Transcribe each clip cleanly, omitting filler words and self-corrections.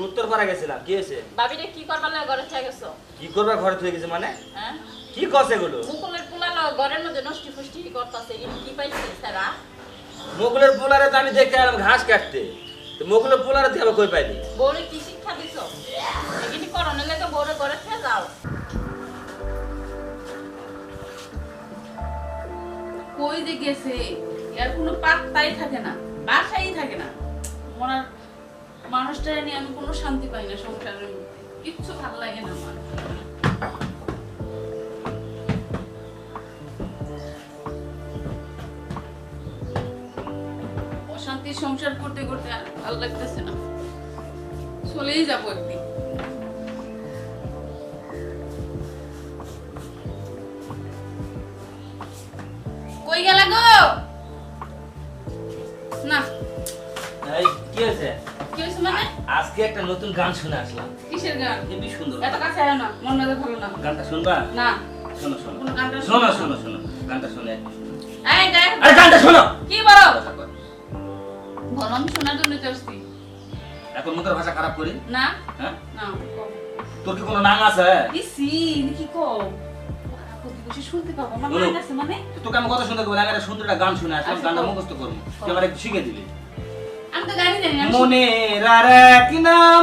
উত্তরপাড়া গেছিলাম, কি হয়েছে? ভাবিরে কি করবার লাগে ঘরে থেকে গেছো? কি করবার ঘরে থেকে গেছে মানে? হ্যাঁ কি কছে এগুলো? মুকুলের পোলালো ঘরের মধ্যে নষ্টি ফুষ্টি করতেছে, কি পাইছে তারা? মোগলের পোলারে তো আমি দেখতে এলাম ঘাস কাটতে, তো মোগলের পোলারে তুই আবার কই পাইলি? বউরে কি শিক্ষা দিছো? এগিনি করো নাহলে তো বউরে ঘরে থেকে যাও। কই যে গেছে এর কোনো পাত্তাই থাকে না, বাসাই থাকে না। ওনার মানুষটা নিয়ে আমি কোনো শান্তি পাই না সংসারের মধ্যে, কিচ্ছু ভালো লাগে না আমার। অশান্তির সংসার করতে করতে আর ভালো লাগতেছে না, চলেই যাবো একদিন। কই গেলা গো? না এই কি হয়েছে? কি হয়েছে মানে? আজকে একটা নতুন গান শুনে আসলাম, কিসের গান? হেবি সুন্দর। এত কাছে আয় না, মন মেজাজ ভালো না। গানটা শুনবা? না শোনো শোনো কোনো গানটা শোনো শোনো শোনো গানটা শুনে একটু শোনো। এই দেখ, আরে গানটা শোনো। কি বলো? কথা কর। বলো, আমি শোনার জন্য তো আসছি। এখন মুখের ভাষা খারাপ করি? না হ্যাঁ, না কও। তোর কি কোনো নাম আছে? ইসি ইনি কি কও? প্রতিবেশী শুনতে পাবো, আমার বলো। মান আছে মানে? তো তোকে আমি কথা শুনতে বললাম, একটা সুন্দর একটা গান শুনে আসলাম, আচ্ছা, গানটা কও। মুখস্থ করবো, কও। তুই আমার একটু শিখে দিবি। আমি তো গানই জানি না, আমি মনের আর এক নাম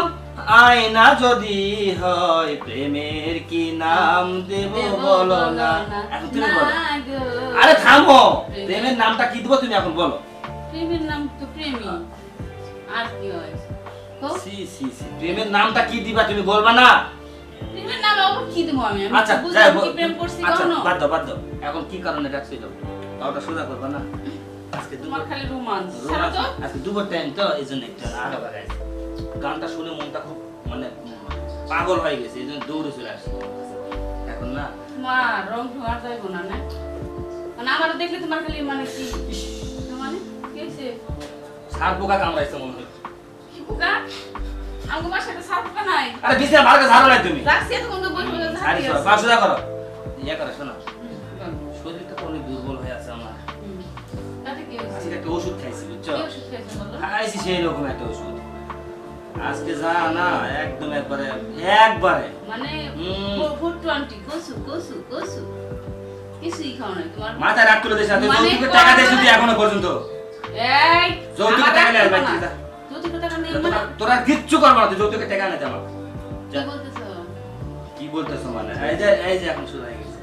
আয়না যদি হয়, প্রেমের কি নাম দেব বলো না। এখন তুমি বলো। না গো। আরে থামো, প্রেমের নামটা কি দিব তুমি এখন বলো। প্রেমের নাম তো প্রেমী, আর কি হয়? কও। সি সি সি, প্রেমের নামটা কি দিবা তুমি বলবা না? প্রেমের নাম আবার কি দেবো আমি? আমি আচ্ছা তো যাই বুঝলাম বল। কি প্রেম করছি আচ্ছা কখনো? বাদ দাও বাদ দাও, এখন কি কারণে ডাকছি দাও, ওটা সোজা করবা না। আজকে তোমার দুপুর খালি রোমান্স ছাড়ো তো। আজকে দুপুর টাইম তো এই জন্য একটু আগা বাগাইছে। গানটা শুনে মনটা খুব মানে পাগল হয়ে গেছে, এই জন্য দৌড়ে চলে আসছে এখন না। তোমার রং ঢোয়া যাইব না না, মানে আমার দেখলে তোমার খালি মানে কি ইস, মানে কি হয়েছে? সার পোকা কামড়াইছে মনে হয়। কি পোকা? আমার বাসাতে সাপ পোকা নাই। আরে বিছানা ভালো করে ঝাড়ো নাই তুমি। রাখছি এত কোন বসে বসে আরে ঝাড়ি সরো, আছে। পা সোজা করো। ইয়া করো শোনো, হুম, শরীরটা তো অনেক দুর্বল হয়ে আছে আমার। হুম। তাতে কি হয়েছে? আজকে একটা ওষুধ খাইছি বুঝছো? কি ওষুধ খাইছো বলো? খাইছি সেই রকম একটা ওষুধ। আজকে যা না একদম একবারে একবারে মানে হুম। 420 কসু কসু কসু কিছুই খাও না তোমার। মাথায় রাগ তুলে দিস না, তুই মানে যৌতুকের টাকা দিস তুই এখনো পর্যন্ত। এই যৌতুকের আমার টাকা নেই রাখবো ভাই, না। যৌতুকের টাকা নেই মানে তোরা কিচ্ছু করবো না, তুই যৌতুকের টাকা নেই আমার। কি বলতেছো? কি বলতেছো মানে? এই যে এখন শুরু হয়ে গেছে।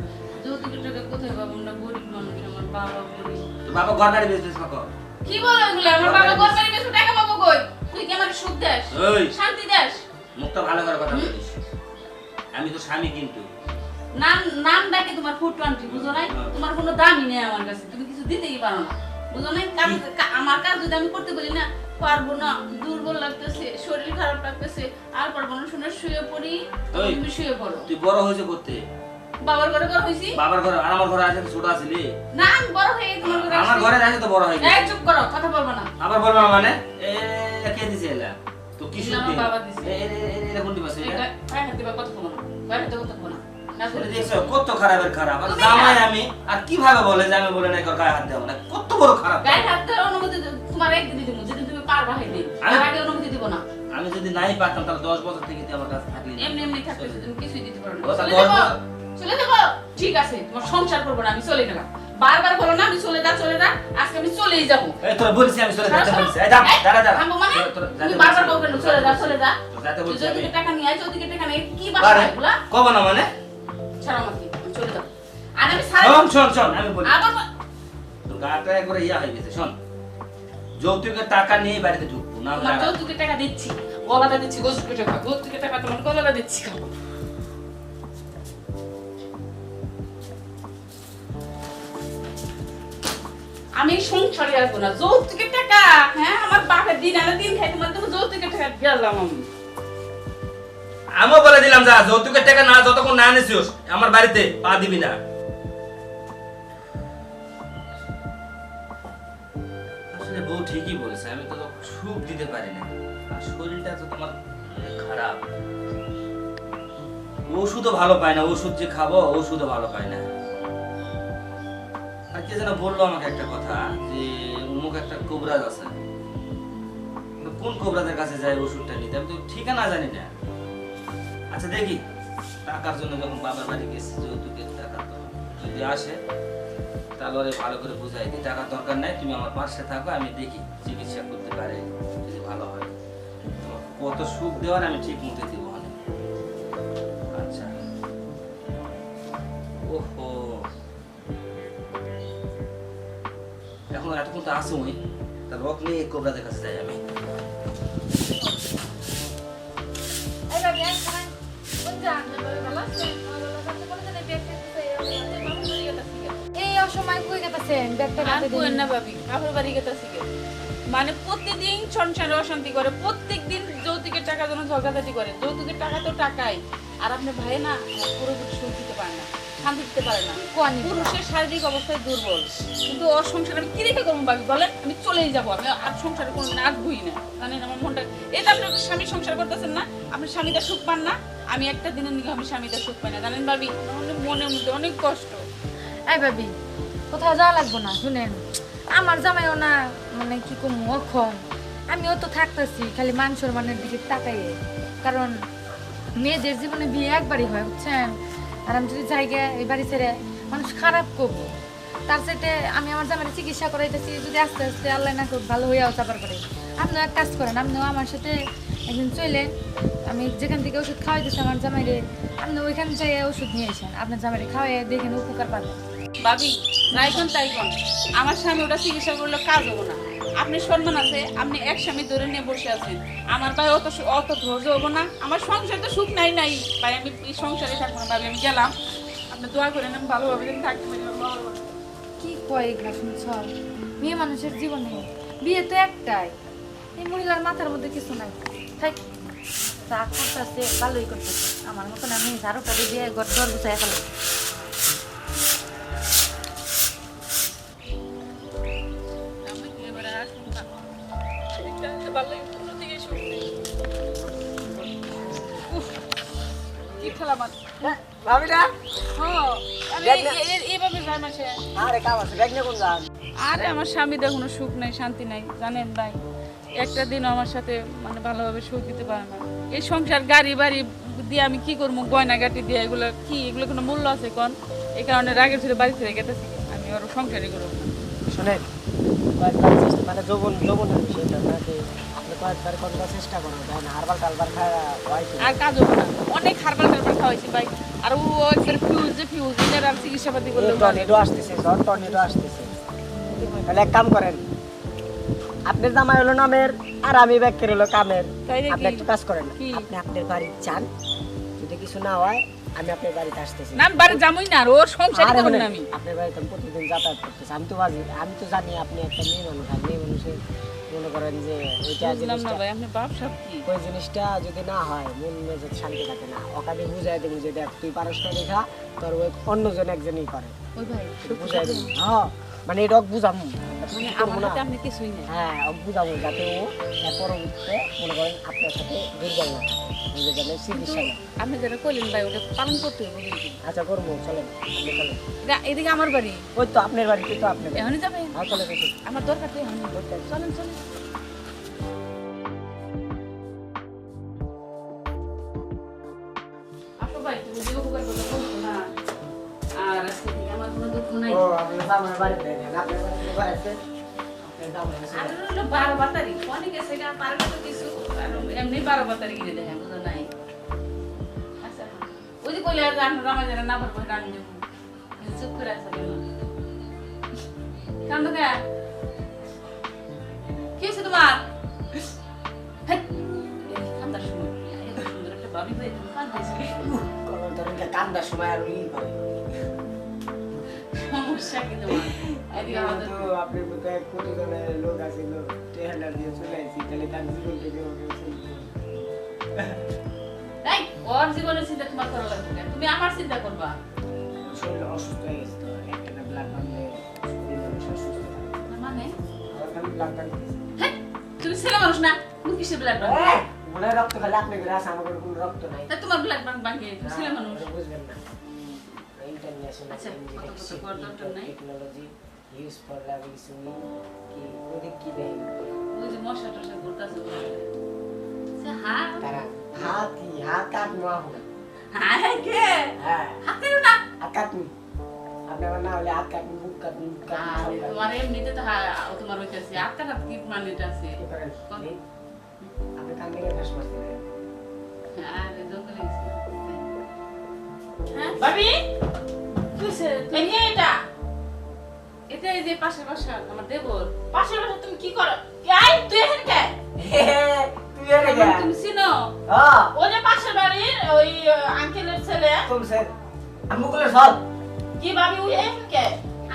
যৌতুকের টাকা কোথায় পাবো? আমরা গরিব মানুষ, আমার বাবা গরিব। তো বাবা ঘর বাড়ি বিজনেস কর। কি বলো এগুলো? আমার বাবা গরবারি বেশি টাকা পাবো কই? তুই কি আমার সুখ দেশ? ওই শান্তি দেশ? মুখটা ভালো করে কথা বলিস, আমি তো স্বামী কিন্তু। নাম নাম ডাকে তোমার 420 বুঝো নাই? তোমার কোনো দামই নেই আমার কাছে, তুমি কিছু দিতেই পারো না বুঝো নাই? আমার কাজ যদি আমি করতে বলি না, পারবো না, দুর্বল লাগতেছে, শরীর খারাপ লাগতেছে, আর পারবো না, শুনে শুয়ে পড়ি, ওই, তুমি শুয়ে পড়ো। তুই বড় হয়েছে করতে বাবার ঘরে বড় হয়েছি বাবার ঘরে, আর আমার ঘরে আছে ছোট আছিলি। না, আমি বড় হয়ে তোমার ঘরে আমার ঘরে আছে তো বড় হয়ে এই গেছে। চুপ করো, কথা বলবো না। আবার বলবো না মানে? এ কে দিছে এলা? তো কি এগুলো আমার শুনতে? বাবা দিছে। এ কোন দিবস এই এটা? গায়ে হাত দিবা, কথা বলবো না, গায়ে হাত দিবা, কথা বলবো না। না শুনে করে দেখছো কত খারাপের খারাপ। আর তুমি জামাই না। আমি, আর কিভাবে বলে যে আমি বলে নাই তোর গায়ে হাত দেব না, কত বড় খারাপ। গায়ে হাত দেওয়ার অনুমতি তোমার একদিন দিব, যদি তুমি পারবা হইলে, আমি- আর আগে অনুমতি দিব না। আমি যদি নাই পারতাম তাহলে 10 বছর থেকে তুই আমার কাছে থাকলি না। এমনি এমনি থাকতে তুমি কিছুই দিতে পারো না। ও তা চলে 10 যাবো, বছর- চলে যাবো, ঠিক আছে, তোমার সংসার করবো না, আমি চলে গেলাম। বারবার বলো না আমি চলে যা, আজকে আমি চলেই যাবো। এই তোরা বলিস আমি চলে যেতে ছাড়ো, বলিস। এই দাঁড়া এই, দাঁড়া দাঁড়া। থামবো মানে? তোরা তুমি যাতে বারবার বলছিস। বলবে না, চলে যা। তোরা যাতে তুই বলছিস আমি। যৌতুকের টাকা নিয়ে আয়, যৌতুকের টাকা নিয়ে কি আরে, বাসা এগুলা? কব না মানে? ছাড়ো আমাকে, আমি চলে যাবো। আর আমি সারা শোন আমি বলি। আবার তোর গাটা একবারে ইয়া হয়ে গেছে। শোন, যৌতুকের টাকা নিয়ে বাড়িতে ঢুকবো না হলে তোমার আর- যৌতুকের টাকা দিচ্ছি, গলাটা দিচ্ছি, যৌতুকের টাকা তোমার গলাটা দিচ্ছি, খাবো। আমি সংসারে আসবো না, যৌতুকের টাকা, হ্যাঁ, আমার বাপের দিন আনা দিন খাই, তোমার তুমি যৌতুকের টাকা গেলাম আমি। আমিও বলে দিলাম যা, যৌতুকের টাকা না যতক্ষণ না আনিস আমার বাড়িতে পা দিবি না। আসলে বউ ঠিকই বলেছে, আমি তো সুখ দিতে পারি না, আর শরীরটা তো তোমার খারাপ। ওষুধও ভালো পায় না, ওষুধ যে খাবো ওষুধও ভালো পায় না। আর কে যেন বললো আমাকে একটা কথা, যে অমুক একটা কবিরাজ আছে, কোন কোবরাদের কাছে যাই ওষুধটা নিতে, আমি তো ঠিকানা জানি না। আচ্ছা দেখি, টাকার জন্য যখন বাবার বাড়ি গেছি, যৌতুকের টাকা তো যদি আসে তাহলে ওরে ভালো করে বুঝাই দিই, টাকার দরকার নাই, তুমি আমার পাশে থাকো, আমি দেখি চিকিৎসা করতে পারে, যদি ভালো হয় তোমার কত সুখ দেওয়ার আমি ঠিক মতো দিব। আচ্ছা, ওহো, এখন এতক্ষণ তো আসো ওই, তার রক নিয়ে কোবরাদের কাছে যাই আমি। এই অসময় কই গেতাছেন ব্যাগটা আর রাতে কোয়েন দিন না ভাবি, বাপের বাড়ি গেতাছি গে। মানে প্রতিদিন সংসারে অশান্তি করে, প্রত্যেকদিন যৌতুকের টাকা জন্য ঝগড়াঝাটি করে। যৌতুকের টাকা তো টাকাই, আর আপনার ভাই না পুরোপুরি সুখ দিতে পারে না, শান্তি দিতে পারে না। কোয়ানি পুরুষের শারীরিক অবস্থায় দুর্বল, কিন্তু ওর সংসার আমি কি রেখে করবো ভাবি বলেন? আমি চলেই যাবো, আমি আর সংসারে কোনোদিন আসবই না। জানেন আমার মনটা, এটা আপনি স্বামী সংসার করতেছেন না, আপনি স্বামীটা সুখ পান না, আমি একটা দিনের দিকে আমি স্বামীটা সুখ পাই না। জানেন ভাবি, আমার মনের মধ্যে অনেক কষ্ট। এই ভাবি কোথাও যাওয়া লাগবো না, শুনেন আমার জামাইও না মানে কি কম অক্ষম, আমিও তো থাকতেছি খালি মান সম্মানের দিকে তাকাইয়ে, কারণ মেয়েদের জীবনে বিয়ে একবারই হয় বুঝছেন। আর আমি যদি জায়গা এই বাড়ি ছেড়ে মানুষ খারাপ করবো, তার সাথে আমি আমার জামাইয়ের চিকিৎসা করাইতেছি, যদি আস্তে আস্তে আল্লাহ না খুব ভালো হইয়াও চাপার করে। আপনিও এক কাজ করেন, আপনিও আমার সাথে একদিন চলেন, আমি যেখান থেকে ওষুধ খাওয়াইতেছি আমার জামাইরে, আপনি ওইখানে যাই ওষুধ নিয়ে আসেন, আপনার জামাইরে খাওয়াই দেখেন উপকার পাবেন। ভাবি যাই কোন তাই কোন, আমার স্বামী ওটা চিকিৎসা করলে কাজ হবো না। আপনি সম্মান আছে, আপনি এক স্বামী ধরে নিয়ে বসে আছেন, আমার ভাই অত ধৈর্য হবো না। আমার সংসার তো সুখ নাই ভাই, আমি এই সংসারে থাকবো না ভাবি, আমি গেলাম। আপনি দোয়া করেন আমি ভালোভাবে যেন থাকতে পারি। কি কয় এগুলা শুনছ? মেয়ে মানুষের জীবনে বিয়ে তো একটাই, এই মহিলার মাথার মধ্যে কিছু নাই। থাক, যা করতেছে ভালোই করতেছে, আমার মতন আমি ঝাড়ুটা দিয়ে ঘর দর গুছাই ফেলো। আরে আমার স্বামীদের কোনো সুখ নাই, শান্তি নাই, জানেন ভাই। একটা দিন আমার সাথে মানে ভালোভাবে সুখ দিতে পারে না। এই সংসার গাড়ি বাড়ি দিয়ে আমি কি করবো, গয়না গাটি দিয়ে, এগুলো কি, এগুলো কোনো মূল্য আছে কোন? এই কারণে রাগের ছেড়ে বাড়ি ছেড়ে গেতেছি, আমি ওর সংসারই করবো না। শোনেন, মানে যৌবনের বিষয়টা নাকি আপনি কয়েকবার কতটা চেষ্টা করবো, তখন হারবাল টালবার খাওয়া হয় আর কাজ হবো না, অনেক হারবাল টারবাল খাওয়াইছি ভাই। আর ও একবার ফিউজ এটার আর চিকিৎসাপাতি করলে টর্নেডো আসতেছে, ঝড় টর্নেডো আসতেছে। তাহলে এক কাম করেন, আপনার জামাই হলো নামের আর আমি ব্যাকের হলো কামের। তাই নাকি? আপনি একটা কাজ করেন, কি? আপনি আপনার বাড়ি যান, যদি কিছু না হয় আমি আপনার বাড়িতে আসতেছি। না আমি বাড়ি যাবোই না, আর ওর সংসারই আরে করবো শোনেন, না আমি। আপনার বাড়িতে আমি প্রতিদিন যাতায়াত করতেছি, আমি তো জানি আপনি একটা মেয়ে মানুষ, আর মেয়ে মানুষের মনে করেন যে ওইটা বুঝলাম না জিনিসটা, ভাই, আপনি বাপ সাপ কি? ওই জিনিসটা যদি না হয় মন মেজাজ শান্তি থাকে না। ওকে আমি বুঝাই দেবো যে দেখ তুই পারস না দেখা, তোর ওই অন্যজন একজনই করে, ওই ভাই বুঝাই দেবো। হ্যাঁ মানে এটা ওকে বুঝাবো, মানে আমার হাতে আপনি কিছুই নেই। হ্যাঁ ওকে বুঝাবো যাতে ও পরবর্তীতে মনে করেন আপনার সাথে দুর্বল না থাকে, নিজের জন্য চিকিৎসা না। আপনি যেটা কইলেন ভাই, ওটা পালন করতে হবে কিন্তু। আচ্ছা করবো, চলেন আপনি চলেন। এদিকে আমার বাড়ি, ওই তো আপনার বাড়িতে তো আপনার বাড়ি। এখনই যাবেন? হ্যাঁ চলে গেছি। আমার দরকার তো এখনই। চলেন চলেন। আসো ভাই, তুমি যে উপকার করতে বলছো না, আর আজকে থেকে আমার কোনো দুঃখ নাই। ও আপনার জামাই বাড়িতে নেন, আপনার বাড়িতে বাড়িতে আপনার জামাই আছে। আর হলো 12 তারিখ, অনেক এসে গা পারে না তো কিছু, আর এমনি 12 তারিখ গিয়ে দেখেন, বুঝো নাই? আচ্ছা, ওই যে কইলে আর আমরা রামা যারা না পারবো, এটা আমি দেবো। চুপ করে আছে কেন? কান্দো কে? কি হয়েছে তোমার? হেই, এই কান্দার সময়, এত সুন্দর একটা ভাবি পেয়ে তুমি কান্দাইছিলে। কোনো ধরনের কান্দার সময় আর ই করে। সমস্যা কি তোমার? এদিকে আমাদের তো আপনার মতো 1 কোটি জনের লোক আছিল, টেহান্ডার দিয়ে চলে আইছি, তাহলে তার জীবন থেকে ওকে চলবে। এই, ওর জীবনের চিন্তা তোমার করা লাগবে না, তুমি আমার চিন্তা করবা। শরীর অসুস্থ হয়ে গেছে তো, একটা ব্লাড বানলে শরীর অসুস্থ থাকে। না মানে? আবার আমি ব্লাড বান হেই, তুমি ছেলে মানুষ না, তুমি কিসের ব্লাড ব্যাংক? মনে হয় রক্ত খালি আপনি করে আছে, আমার কোনো রক্ত নাই। তা তোমার ব্লাড ব্যাংক বাঙ্গে, তুমি ছেলে মানুষ। এটা বুঝবেন না। ইন্টারন্যাশনাল আচ্ছা, কত কিছু করার দরকার নাই। Technology use for loving swimming কি ওদিক কি দেয়? ওই যে মশা টশা করতেছে সে হাত তারা হাত কি হাত কাট নোয়া হবে হায় কে হ্যাঁ হাত দিও না হাত কাটুন আপনি আমার না হলে হাত কাটুন বুক কাটুন আরে তোমার এমনিতে তো তোমার হইতেছে আটটা হাত কি মানেটা আছে আপনি কান থেকে ফেস মারছেন আরে জঙ্গলে গেছি হ্যাঁ ভাবি কিসে এই যে এটা এটা এই যে পাশের বাসা আমার দেবর পাশের বাসা তুমি কি করো এই তুই এখানে কে তুই এর গা তুমি চিনো হ্যাঁ ও যে পাশের বাড়ির ওই আঙ্কেলের ছেলে তুমি স্যার আমি বলে সব কি ভাবি ওই এখানে কে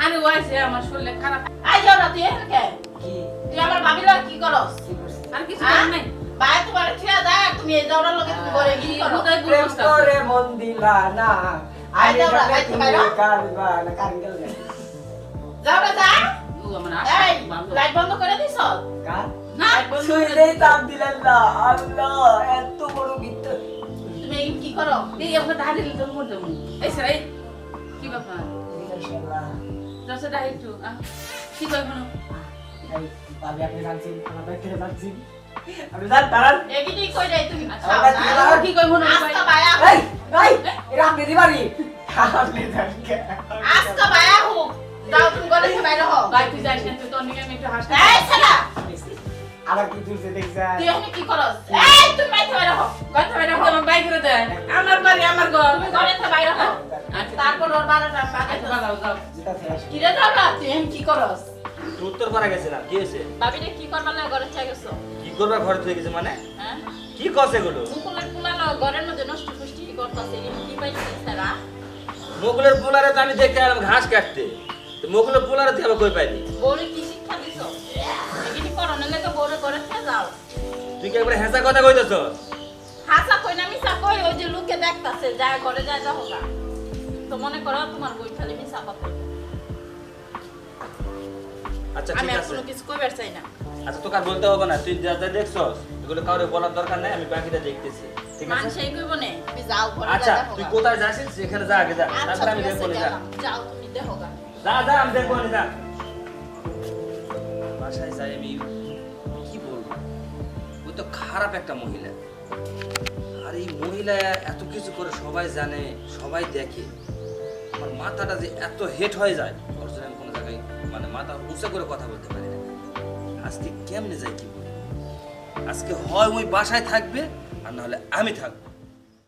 আরে ওয়াইছে আমার শরীরে খারাপ আই যাও না তুই এখানে কে কি তুই আমার ভাবি লগে কি করস কি করছিস আর কিছু হ্যাঁ? করার নাই ভাই তোমার ছেড়ে যায় আর তুমি এই যাওয়ার লগে তুমি করে কি করো হুদাই প্রেম বুঝতে করে মন দিলা না আই আমি যাও না, যাবে আই তুমি যাও। কারবা না কারণ গেল যাও না যা ও আমার এই আশা লাইট বন্ধ করে দিছ কার না শুইলেই তাপ দিলেন না আল্লাহ এত বড় ভিতর তুমি এই কি করো এই আমরা দাঁড়িয়ে দিলে তো মর যাবো এই স্যার এই কি ব্যাপার ইনশাআল্লাহ দশটা দাঁড়িয়ে একটু কি কই কোনো এই ভাবি আপনি জানছেন আমার বাইকে জানছেন আপনি জান তারান এগিনি কই যাই তুমি আচ্ছা কি কই কোনো আজকা ভাইয়া এই এই এরা আপনি দিবারি আপনি জানকে আজকা ভাইয়া হোক যাও তুমি গলে থেকে বাইরে হও ভাই তুই যাইস না তুই তোর নিকে আমি একটু হাসতে এই ছেলে আবার কি তুলছে দেখছেন তুই এখানে কি করস এই তুমি বাইরে বাইরে হও কথা বেটা আমার বাইক করে দেয় আমার বাড়ি আমার ঘর তুমি গলে থেকে বাইরে হও আচ্ছা তারপর ওর বারোটা বাজে আচ্ছা বাগাও যাও যেটা থেকে আসে কি রে যাও না তুই এখানে কি করস উত্তর পাড়া গেছিলাম কি হয়েছে ভাবিরে কি করবা না ঘরে চাই গেছো কি করবা ঘরে থেকে গেছে মানে হ্যাঁ কি কস এগুলো মুকুলের পুলানো ঘরের মধ্যে নষ্ট ফুষ্টি করতেছে কি পাইছিস তারা মুকুলের পোলারে তো আমি দেখতে এলাম ঘাস কাটতে তো মুকুলের পোলারে তুই আবার কই পাইলি বউরে কি শিক্ষা দিছো এগিনি করো নালে তো বউরে ঘরে থেকে যাও তুই কি একবার হেসা কথা কইতেছ হাসা কই না মিছা কই ওই যে লোকে দেখতাছে যায় ঘরে যায় যাও গা তো মনে করো তোমার বই খালি মিছা কথা আচ্ছা আমি ঠিক আর আছে কোনো কিছু কইবার চাই না আচ্ছা তোকে আর বলতে হবে না তুই যা যা দেখছস এগুলো কাউরে বলার দরকার নাই আমি বাকিটা দেখতেছি ঠিক আছে মানুষই কইব না তুমি যাও ঘরে আচ্ছা যায় যাও তুই গা। কোথায় যাচ্ছিস সেখানে যা আগে যা আচ্ছা তারপর আমি ঠিক দেখবো আছে না যা গেলাম। যাও তুমি দেখো গা যা যা আমি দেখবো না যা বাসায় যাই আমি কি বলবো ও তো খারাপ একটা মহিলা আর এই মহিলা এত কিছু করে সবাই জানে সবাই দেখে আমার মাথাটা যে এত হেট হয়ে যায় ওর জন্য আমি কোনো জায়গায় মানে মাথা উঁচা করে কথা বলতে পারি না আজকে কেমনে যাই কি বলবো? আজকে হয় ওই বাসায় থাকবে আর নাহলে আমি থাকবো